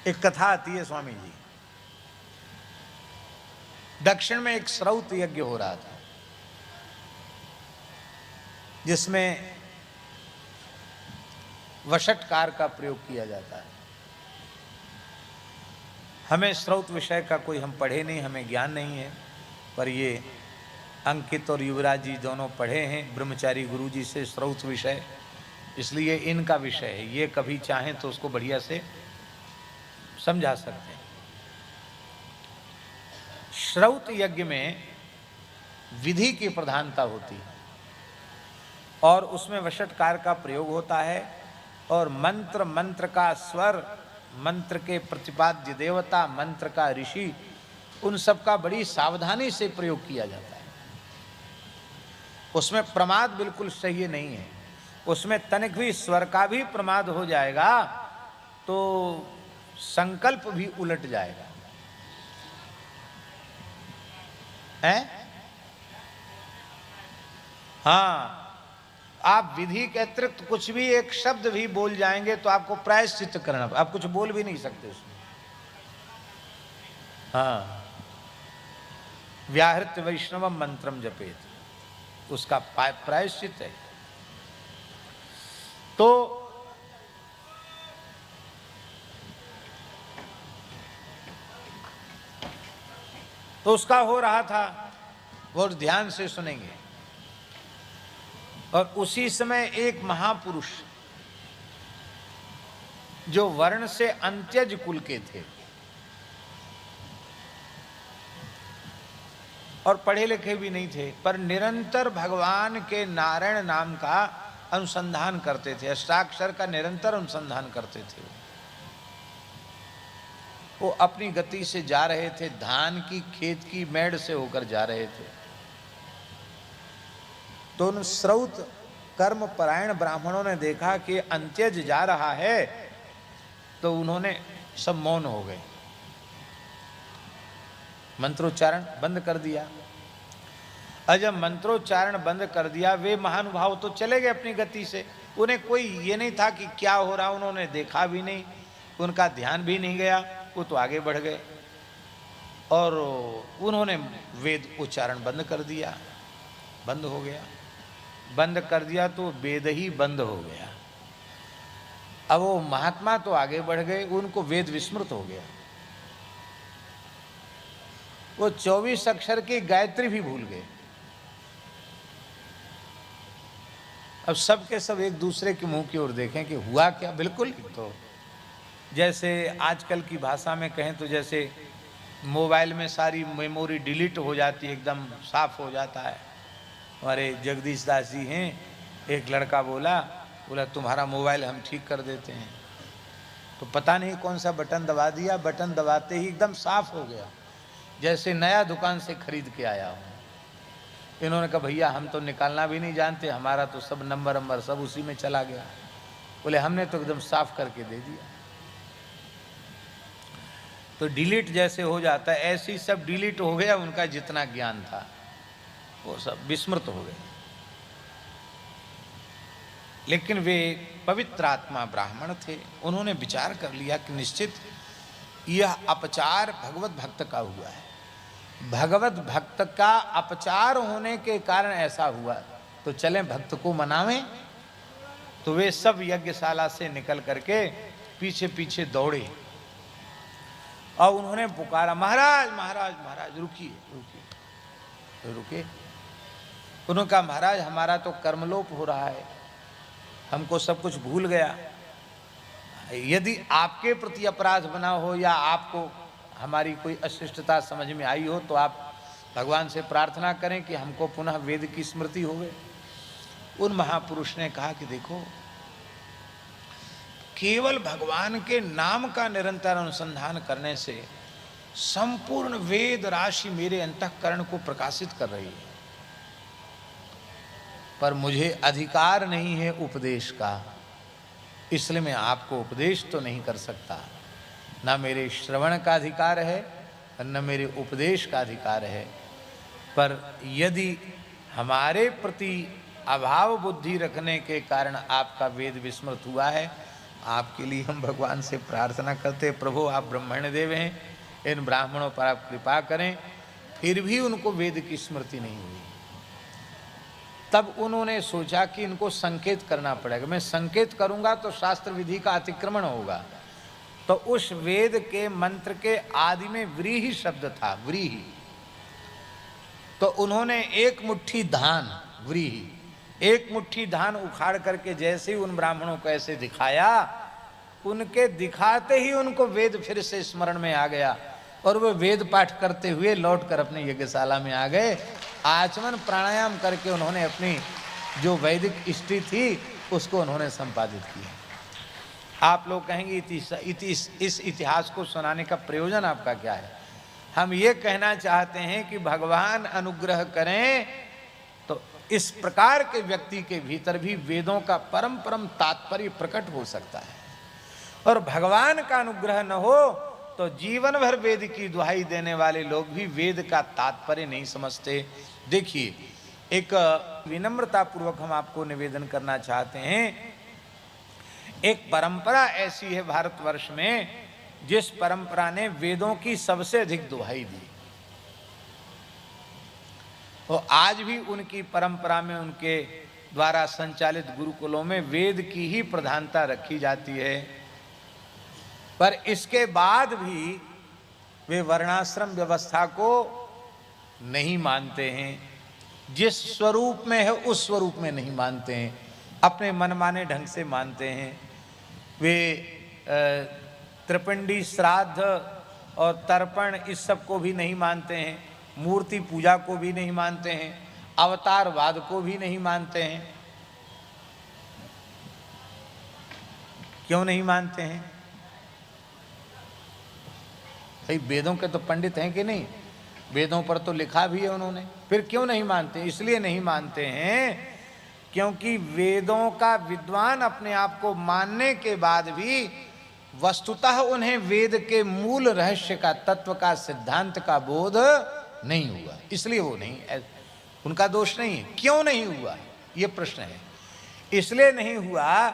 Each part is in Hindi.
एक कथा आती है स्वामी जी, दक्षिण में एक श्रौत यज्ञ हो रहा था जिसमें वषटकार का प्रयोग किया जाता है। हमें श्रौत विषय का कोई हम पढ़े नहीं, हमें ज्ञान नहीं है, पर ये अंकित और युवराज जी दोनों पढ़े हैं ब्रह्मचारी गुरु जी से श्रौत विषय, इसलिए इनका विषय है। ये कभी चाहें तो उसको बढ़िया से समझा सकते हैं। श्रौत यज्ञ में विधि की प्रधानता होती है और उसमें वषटकार का प्रयोग होता है और मंत्र का स्वर, मंत्र के प्रतिपाद्य देवता, मंत्र का ऋषि, उन सब का बड़ी सावधानी से प्रयोग किया जाता है। उसमें प्रमाद बिल्कुल सही नहीं है। उसमें तनिक भी स्वर का भी प्रमाद हो जाएगा तो संकल्प भी उलट जाएगा। है? हाँ, आप विधि के अतिरिक्त कुछ भी एक शब्द भी बोल जाएंगे तो आपको प्रायश्चित करना, आप कुछ बोल भी नहीं सकते उसमें। हाँ, व्याहृत वैष्णवम मंत्रम जपेत, उसका प्रायश्चित है। तो उसका हो रहा था, बहुत ध्यान से सुनेंगे। और उसी समय एक महापुरुष जो वर्ण से अंत्यज कुल के थे और पढ़े लिखे भी नहीं थे, पर निरंतर भगवान के नारायण नाम का अनुसंधान करते थे, अष्टाक्षर का निरंतर अनुसंधान करते थे। वो अपनी गति से जा रहे थे, धान की खेत की मेड़ से होकर जा रहे थे। तो उन श्रौत कर्म परायण ब्राह्मणों ने देखा कि अंत्यज जा रहा है, तो उन्होंने सब मौन हो गए, मंत्रोच्चारण बंद कर दिया। और जब मंत्रोच्चारण बंद कर दिया, वे महानुभाव तो चले गए अपनी गति से, उन्हें कोई ये नहीं था कि क्या हो रहा, उन्होंने देखा भी नहीं, उनका ध्यान भी नहीं गया, वो तो आगे बढ़ गए और उन्होंने वेद उच्चारण बंद कर दिया। बंद हो गया, बंद कर दिया तो वेद ही बंद हो गया। अब वो महात्मा तो आगे बढ़ गए, उनको वेद विस्मृत हो गया। वो 24 अक्षर की गायत्री भी भूल गए। अब सब के सब एक दूसरे के मुंह की ओर देखें कि हुआ क्या। बिल्कुल, तो जैसे आजकल की भाषा में कहें तो जैसे मोबाइल में सारी मेमोरी डिलीट हो जाती है, एकदम साफ हो जाता है। हमारे जगदीश दास जी हैं, एक लड़का बोला तुम्हारा मोबाइल हम ठीक कर देते हैं। तो पता नहीं कौन सा बटन दबा दिया, बटन दबाते ही एकदम साफ हो गया, जैसे नया दुकान से खरीद के आया हूँ। इन्होंने कहा भैया हम तो निकालना भी नहीं जानते, हमारा तो सब नंबर सब उसी में चला गया। बोले हमने तो एकदम साफ करके दे दिया। तो डिलीट जैसे हो जाता है, ऐसे ही सब डिलीट हो गया, उनका जितना ज्ञान था वो सब विस्मृत हो गए। लेकिन वे पवित्र आत्मा ब्राह्मण थे, उन्होंने विचार कर लिया कि निश्चित यह अपचार भगवत भक्त का हुआ है, भगवत भक्त का अपचार होने के कारण ऐसा हुआ, तो चलें भक्त को मनावें। तो वे सब यज्ञशाला से निकल करके पीछे पीछे दौड़े और उन्होंने पुकारा, महाराज महाराज महाराज रुकिए रुकिए। तो रुके। उन्होंने कहा महाराज हमारा तो कर्मलोप हो रहा है, हमको सब कुछ भूल गया। यदि आपके प्रति अपराध बना हो या आपको हमारी कोई अशिष्टता समझ में आई हो तो आप भगवान से प्रार्थना करें कि हमको पुनः वेद की स्मृति होवे। उन महापुरुष ने कहा कि देखो, केवल भगवान के नाम का निरंतर अनुसंधान करने से संपूर्ण वेद राशि मेरे अंतःकरण को प्रकाशित कर रही है, पर मुझे अधिकार नहीं है उपदेश का, इसलिए मैं आपको उपदेश तो नहीं कर सकता। न मेरे श्रवण का अधिकार है न मेरे उपदेश का अधिकार है, पर यदि हमारे प्रति अभाव बुद्धि रखने के कारण आपका वेद विस्मृत हुआ है, आपके लिए हम भगवान से प्रार्थना करते, प्रभु आप ब्रह्मण्य देव हैं, इन ब्राह्मणों पर आप कृपा करें। फिर भी उनको वेद की स्मृति नहीं हुई। तब उन्होंने सोचा कि इनको संकेत करना पड़ेगा, मैं संकेत करूंगा तो शास्त्र विधि का अतिक्रमण होगा। तो उस वेद के मंत्र के आदि में व्रीहि शब्द था, व्रीहि। तो उन्होंने एक मुट्ठी धान, व्रीहि, एक मुट्ठी धान उखाड़ करके जैसे ही उन ब्राह्मणों को ऐसे दिखाया, उनके दिखाते ही उनको वेद फिर से स्मरण में आ गया और वो वेद पाठ करते हुए लौटकर अपने यज्ञशाला में आ गए। आचमन प्राणायाम करके उन्होंने अपनी जो वैदिक हिस्ट्री थी उसको उन्होंने संपादित किया। आप लोग कहेंगे इस इतिहास को सुनाने का प्रयोजन आपका क्या है? हम ये कहना चाहते हैं कि भगवान अनुग्रह करें तो इस प्रकार के व्यक्ति के भीतर भी वेदों का परम परम तात्पर्य प्रकट हो सकता है। और भगवान का अनुग्रह न हो तो जीवन भर वेद की दुहाई देने वाले लोग भी वेद का तात्पर्य नहीं समझते। देखिए, एक विनम्रता पूर्वक हम आपको निवेदन करना चाहते हैं, एक परंपरा ऐसी है भारतवर्ष में जिस परंपरा ने वेदों की सबसे अधिक दुहाई दी। और आज भी उनकी परंपरा में, उनके द्वारा संचालित गुरुकुलों में वेद की ही प्रधानता रखी जाती है। पर इसके बाद भी वे वर्णाश्रम व्यवस्था को नहीं मानते हैं। जिस स्वरूप में है उस स्वरूप में नहीं मानते हैं, अपने मनमाने ढंग से मानते हैं। वे त्रिपिंडी श्राद्ध और तर्पण इस सब को भी नहीं मानते हैं, मूर्ति पूजा को भी नहीं मानते हैं, अवतारवाद को भी नहीं मानते हैं। क्यों नहीं मानते हैं? भाई वेदों के तो पंडित हैं कि नहीं, वेदों पर तो लिखा भी है उन्होंने, फिर क्यों नहीं मानते? इसलिए नहीं मानते हैं क्योंकि वेदों का विद्वान अपने आप को मानने के बाद भी वस्तुतः उन्हें वेद के मूल रहस्य का, तत्व का, सिद्धांत का बोध नहीं हुआ, इसलिए वो नहीं, उनका दोष नहीं है। क्यों नहीं हुआ ये प्रश्न है। इसलिए नहीं हुआ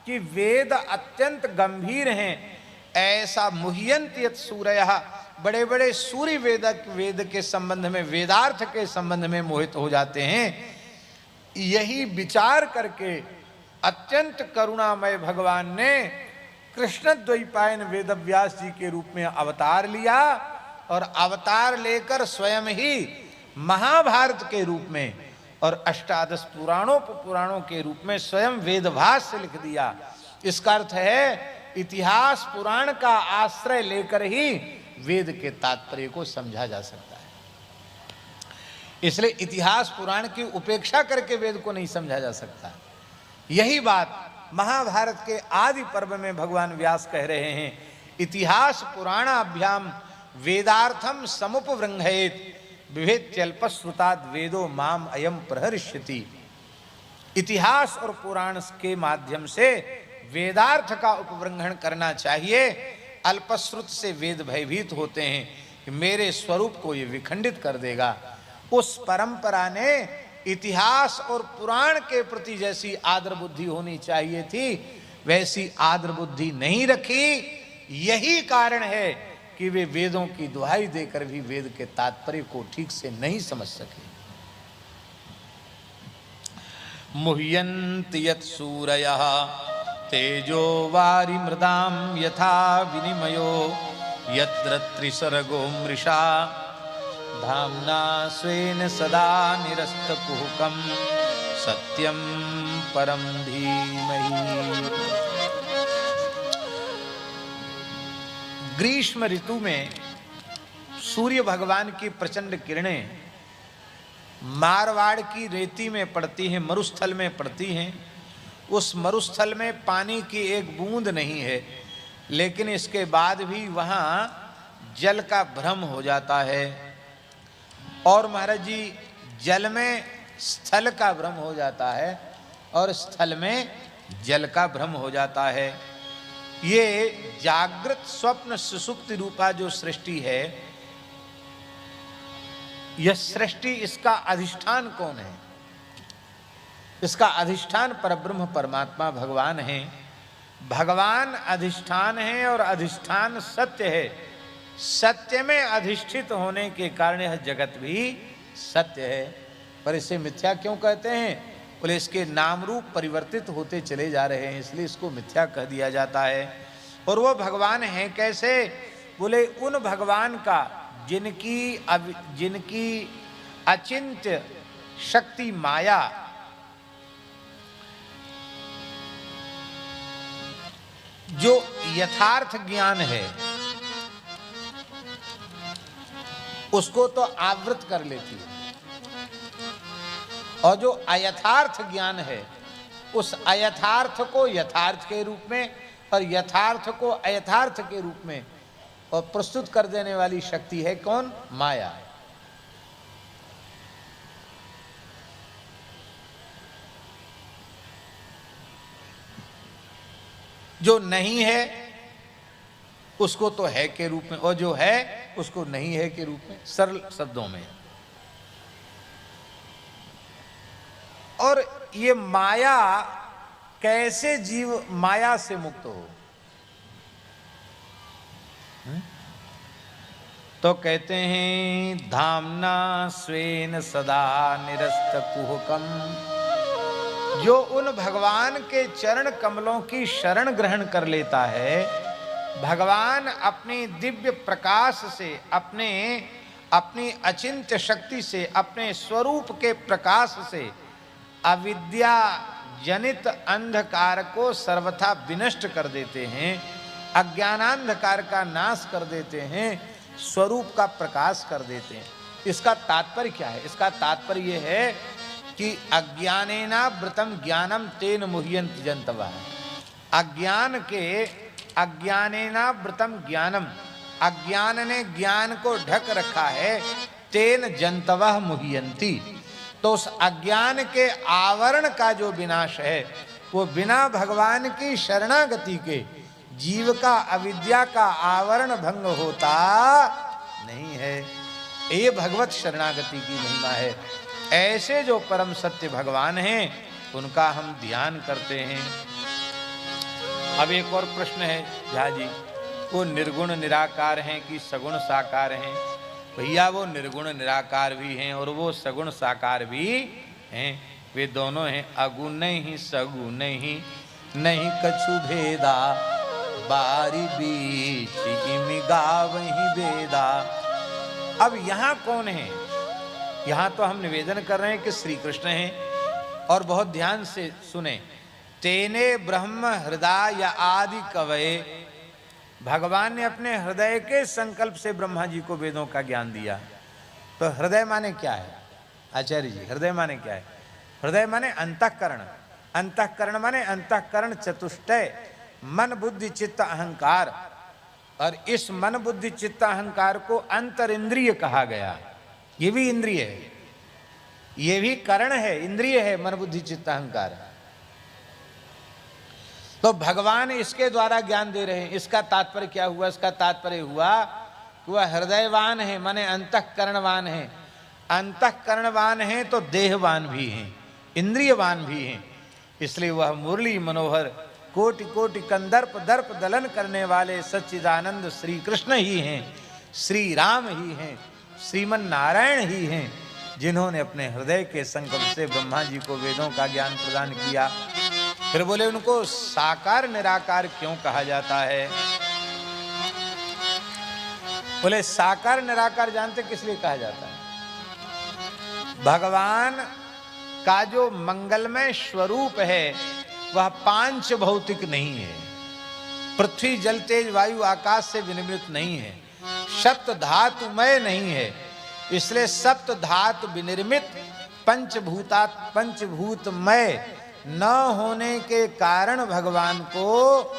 कि वेद अत्यंत गंभीर हैं। ऐसा मुह्यन्त यत् सूरयः, बड़े बड़े सूर्य वेद के संबंध में, वेदार्थ के संबंध में मोहित हो जाते हैं। यही विचार करके अत्यंत करुणामय भगवान ने कृष्ण द्वैपायन वेदव्यास जी के रूप में अवतार लिया और अवतार लेकर स्वयं ही महाभारत के रूप में और अष्टादश पुराणों के रूप में स्वयं वेदभाष्य लिख दिया। इसका अर्थ है इतिहास पुराण का आश्रय लेकर ही वेद के तात्पर्य को समझा जा सकता है। इसलिए इतिहास पुराण की उपेक्षा करके वेद को नहीं समझा जा सकता। यही बात महाभारत के आदि पर्व में भगवान व्यास कह रहे हैं, इतिहास पुराणाभ्याम वेदार्थम समुपवृंहयेत विभेत्यल्पश्रुताद् वेदो माम अयम प्रहर्ष्यति। इतिहास और पुराण के माध्यम से वेदार्थ का उपवृंहण करना चाहिए। अल्पश्रुत से वेद भयभीत होते हैं कि मेरे स्वरूप को ये विखंडित कर देगा। उस परंपरा ने इतिहास और पुराण के प्रति जैसी आदर बुद्धि होनी चाहिए थी वैसी आदर बुद्धि नहीं रखी। यही कारण है कि वे वेदों की दुहाई देकर भी वेद के तात्पर्य को ठीक से नहीं समझ सके। मुह्यन्ति यत् सूरयः तेजो वारि मृदाम यथा विनिमयो यत्र त्रिसर्गो मृषा धाम्ना स्वेन सदा निरस्तकुहकं सत्यं परम धीमहि। ग्रीष्म ऋतु में सूर्य भगवान की प्रचंड किरणें मारवाड़ की रेती में पड़ती हैं, मरुस्थल में पड़ती हैं। उस मरुस्थल में पानी की एक बूंद नहीं है, लेकिन इसके बाद भी वहाँ जल का भ्रम हो जाता है। और महाराज जी, जल में स्थल का भ्रम हो जाता है और स्थल में जल का भ्रम हो जाता है। ये जागृत स्वप्न सुषुप्ति रूपा जो सृष्टि है, यह सृष्टि, इसका अधिष्ठान कौन है? इसका अधिष्ठान परब्रह्म परमात्मा भगवान हैं। भगवान अधिष्ठान है और अधिष्ठान सत्य है। सत्य में अधिष्ठित होने के कारण यह जगत भी सत्य है। पर इसे मिथ्या क्यों कहते हैं? बोले इसके नाम रूप परिवर्तित होते चले जा रहे हैं, इसलिए इसको मिथ्या कह दिया जाता है। और वो भगवान हैं कैसे? बोले उन भगवान का जिनकी अचिंत्य शक्ति माया जो यथार्थ ज्ञान है उसको तो आवृत कर लेती है, और जो अयथार्थ ज्ञान है उस अयथार्थ को यथार्थ के रूप में और यथार्थ को अयथार्थ के रूप में और प्रस्तुत कर देने वाली शक्ति है कौन? माया। जो नहीं है उसको तो है के रूप में, और जो है उसको नहीं है के रूप में, सरल शब्दों में। और ये माया कैसे जीव माया से मुक्त हो? तो कहते हैं धामना स्वेन सदा निरस्त कुहकम। जो उन भगवान के चरण कमलों की शरण ग्रहण कर लेता है, भगवान अपनी दिव्य प्रकाश से, अपनी अचिंत्य शक्ति से, अपने स्वरूप के प्रकाश से अविद्या जनित अंधकार को सर्वथा विनष्ट कर देते हैं, अज्ञानांधकार का नाश कर देते हैं, स्वरूप का प्रकाश कर देते हैं। इसका तात्पर्य क्या है? इसका तात्पर्य यह है कि अज्ञानेना व्रतम ज्ञानम तेन मुह्यन्ति जन्तवः। अज्ञानेना व्रतम ज्ञानम, अज्ञान ने ज्ञान को ढक रखा है, तेन जन्तवः मुह्यन्ति। तो उस अज्ञान के आवरण का जो विनाश है वो बिना भगवान की शरणागति के जीव का अविद्या का आवरण भंग होता नहीं है। ये भगवत शरणागति की महिमा है। ऐसे जो परम सत्य भगवान हैं उनका हम ध्यान करते हैं। अब एक और प्रश्न है झा जी, वो निर्गुण निराकार हैं कि सगुण साकार हैं? भैया वो निर्गुण निराकार भी हैं और वो सगुण साकार भी हैं। वे दोनों हैं। अगुण ही सगुण ही नहीं कछु भेदा, बारी बीच गावहि वेदा। अब यहाँ कौन है? यहाँ तो हम निवेदन कर रहे हैं कि श्री कृष्ण हैं। और बहुत ध्यान से सुने। तेने ब्रह्म हृदय या आदि कवये, भगवान ने अपने हृदय के संकल्प से ब्रह्मा जी को वेदों का ज्ञान दिया। तो हृदय माने क्या है आचार्य जी? हृदय माने क्या है? हृदय माने अंतःकरण। अंतःकरण माने अंतःकरण चतुष्टय, मन बुद्धि चित्त अहंकार। और इस मन बुद्धि चित्त अहंकार को अंतर इंद्रिय कहा गया। ये भी इंद्रिय है, ये भी करण है, इंद्रिय है मन बुद्धि चित्त अहंकार। तो भगवान इसके द्वारा ज्ञान दे रहे हैं। इसका तात्पर्य क्या हुआ? इसका तात्पर्य हुआ कि वह हृदयवान है, माने अंतःकरणवान है। अंतःकरणवान है तो देहवान भी हैं, इंद्रियवान भी हैं। इसलिए वह मुरली मनोहर कोटि कोटि कंदर्प दर्प दलन करने वाले सच्चिदानंद श्री कृष्ण ही हैं, श्री राम ही हैं, श्रीमन नारायण ही हैं, जिन्होंने अपने हृदय के संकल्प से ब्रह्मा जी को वेदों का ज्ञान प्रदान किया। फिर बोले उनको साकार निराकार क्यों कहा जाता है? बोले साकार निराकार जानते किस लिए कहा जाता है? भगवान का जो मंगलमय स्वरूप है वह पांच भौतिक नहीं है, पृथ्वी जल तेज वायु आकाश से विनिर्मित नहीं है, सप्त धातुमय नहीं है। इसलिए सप्त धातु विनिर्मित पंचभूतमय न होने के कारण भगवान को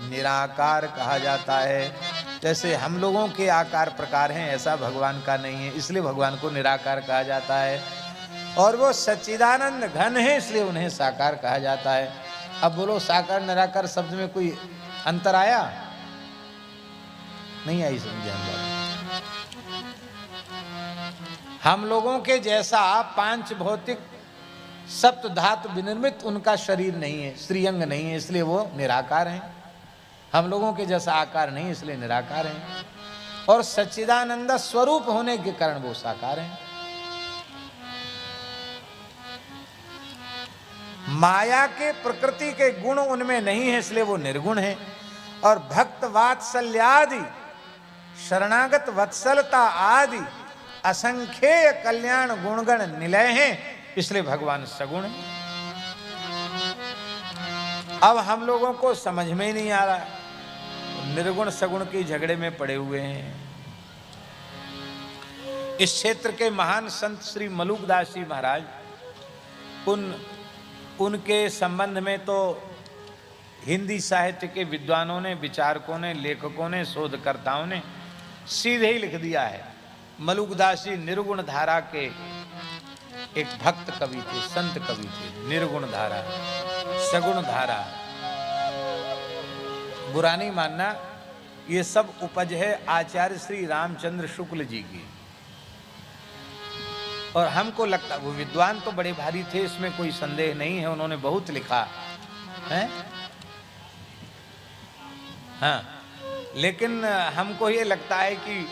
निराकार कहा जाता है। जैसे हम लोगों के आकार प्रकार हैं ऐसा भगवान का नहीं है, इसलिए भगवान को निराकार कहा जाता है। और वो सच्चिदानंद घन है, इसलिए उन्हें साकार कहा जाता है। अब बोलो साकार निराकार शब्द में कोई अंतर आया? नहीं आई समझे हम लोग। हम लोगों के जैसा पांच भौतिक सप्त धातु विनिर्मित उनका शरीर नहीं है, श्रीअंग नहीं है, इसलिए वो निराकार हैं। हम लोगों के जैसा आकार नहीं, इसलिए निराकार हैं। और सच्चिदानंद स्वरूप होने के कारण वो साकार हैं। माया के प्रकृति के गुण उनमें नहीं है, इसलिए वो निर्गुण है। और भक्त वात्सल्यादि, शरणागत वत्सलता आदि असंख्येय कल्याण गुणगण निलय हैं, इसलिए भगवान सगुण है। अब हम लोगों को समझ में ही नहीं आ रहा, निर्गुण सगुण के झगड़े में पड़े हुए हैं। इस क्षेत्र के महान संत श्री मलुकदास जी महाराज, उनके संबंध में तो हिंदी साहित्य के विद्वानों ने, विचारकों ने, लेखकों ने, शोधकर्ताओं ने सीधे ही लिख दिया है। मलुकदास जी निर्गुण धारा के एक भक्त कवि थे, संत कवि थे। निर्गुण धारा, सगुण धारा, बुरा नहीं मानना, ये सब उपज है आचार्य श्री रामचंद्र शुक्ल जी की। और हमको लगता, वो विद्वान तो बड़े भारी थे, इसमें कोई संदेह नहीं है, उन्होंने बहुत लिखा है, हाँ, लेकिन हमको ये लगता है कि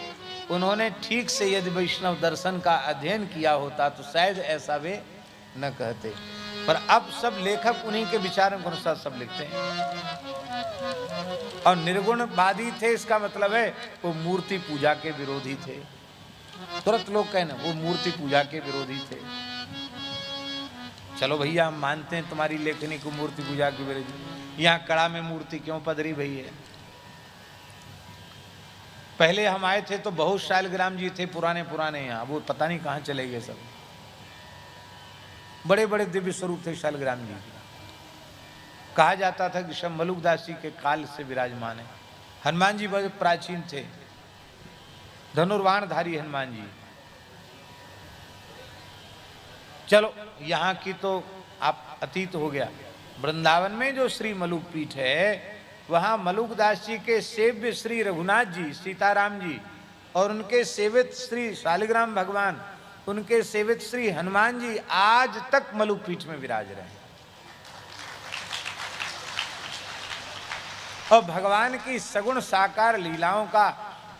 उन्होंने ठीक से यदि वैष्णव दर्शन का अध्ययन किया होता तो शायद ऐसा वे न कहते। पर अब सब लेखक उन्हीं के विचारों के अनुसार सब लिखते हैं। और निर्गुणवादी थे, इसका मतलब है वो मूर्ति पूजा के विरोधी थे। तुरंत लोग कहना वो मूर्ति पूजा के विरोधी थे। चलो भैया, हम मानते हैं तुम्हारी लेखनी को मूर्ति पूजा के विरोधी। यहाँ कड़ा में मूर्ति क्यों पधरी भई है? पहले हम आए थे तो बहुत शालिग्राम जी थे, पुराने यहाँ, वो पता नहीं कहाँ चले गए सब। बड़े बड़े दिव्य स्वरूप थे शालिग्राम जी। कहा जाता था कि सब मलुकदास जी के काल से विराजमान है। हनुमान जी बड़े प्राचीन थे, धनुर्वाणधारी हनुमान जी। चलो यहाँ की तो आप अतीत हो गया। वृंदावन में जो श्री मलुक पीठ है, वहां मलुकदास जी के सेव्य श्री रघुनाथ जी, सीताराम जी, और उनके सेवित श्री शालिग्राम भगवान, उनके सेवित श्री हनुमान जी आज तक मलुक पीठ में विराज रहे हैं। और भगवान की सगुण साकार लीलाओं का,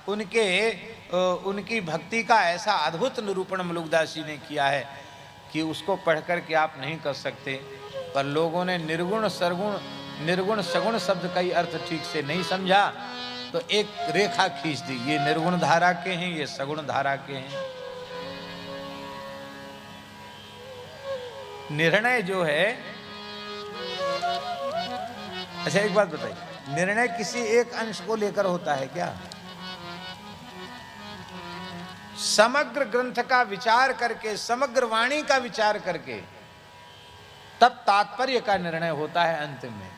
उनकी भक्ति का ऐसा अद्भुत निरूपण मलुकदास जी ने किया है कि उसको पढ़कर के आप नहीं कर सकते। पर लोगों ने निर्गुण सगुण शब्द का ही अर्थ ठीक से नहीं समझा, तो एक रेखा खींच दी, ये निर्गुण धारा के हैं, ये सगुण धारा के हैं। निर्णय जो है, अच्छा एक बात बताइए, निर्णय किसी एक अंश को लेकर होता है क्या? समग्र ग्रंथ का विचार करके, समग्र वाणी का विचार करके तब तात्पर्य का निर्णय होता है अंतिम में।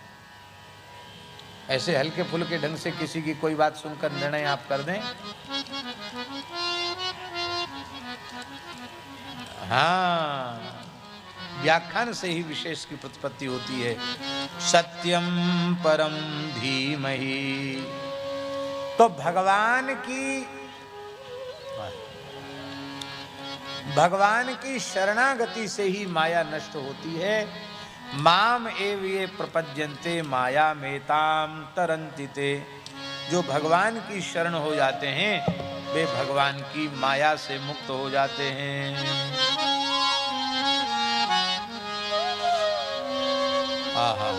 ऐसे हल्के फुल्के ढंग से किसी की कोई बात सुनकर निर्णय आप कर दें, हाँ, व्याख्यान से ही विशेष की प्रतिपत्ति होती है। सत्यम परम धीमहि। तो भगवान की शरणागति से ही माया नष्ट होती है। माम एव ये प्रपद्यन्ते माया मेताम तरन्ति ते। जो भगवान की शरण हो जाते हैं वे भगवान की माया से मुक्त हो जाते हैं। आहा,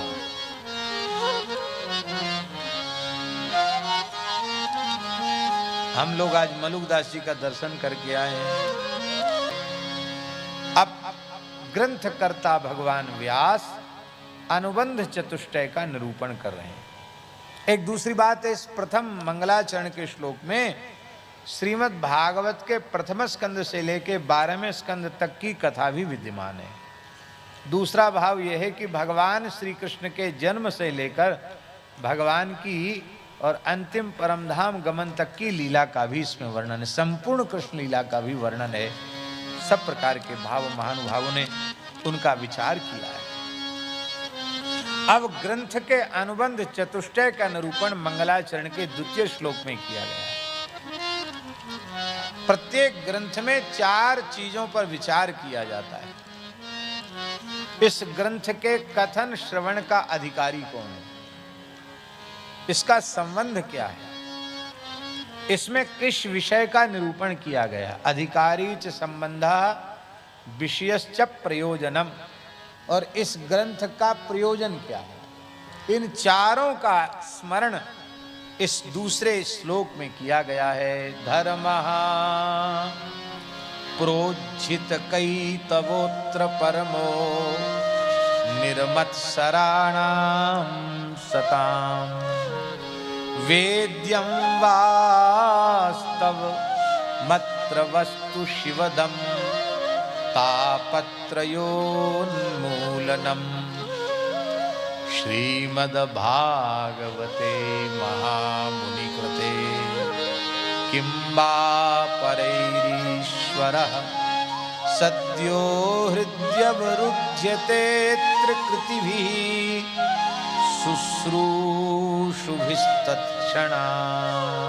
हम लोग आज मलुकदास जी का दर्शन करके आए हैं। अब ग्रंथकर्ता भगवान व्यास अनुबंध चतुष्टय का निरूपण कर रहे हैं। एक दूसरी बात है, इस प्रथम मंगलाचरण के श्लोक में श्रीमद् भागवत के प्रथम स्कंद से लेके 12वें स्कंद तक की कथा भी विद्यमान है। दूसरा भाव यह है कि भगवान श्री कृष्ण के जन्म से लेकर भगवान की और अंतिम परमधाम गमन तक की लीला का भी इसमें वर्णन है। संपूर्ण कृष्ण लीला का भी वर्णन है। सब प्रकार के भाव महानुभावों ने उनका विचार किया है। अब ग्रंथ के अनुबंध चतुष्टय का निरूपण मंगलाचरण के द्वितीय श्लोक में किया गया है। प्रत्येक ग्रंथ में 4 चीजों पर विचार किया जाता है। इस ग्रंथ के कथन श्रवण का अधिकारी कौन है, इसका संबंध क्या है, इसमें किस विषय का निरूपण किया गया। अधिकारी च संबंधा विषयश्च प्रयोजनम, और इस ग्रंथ का प्रयोजन क्या है। इन चारों का स्मरण इस दूसरे श्लोक में किया गया है। धर्मः प्रोज्झित कैतवोत्र परमो निर्मत्सराणां सताम् वेद्यं वास्तव मत्र वस्तु शिवदम् तापत्रयोन्मूलनम् श्रीमद्भागवते महामुनिकृते किं वा परैरीश्वरः सद्यो हृद्यवरुध्यतेऽत्र कृतिभिः शुश्रूषुभिस्तत्क्षणात्।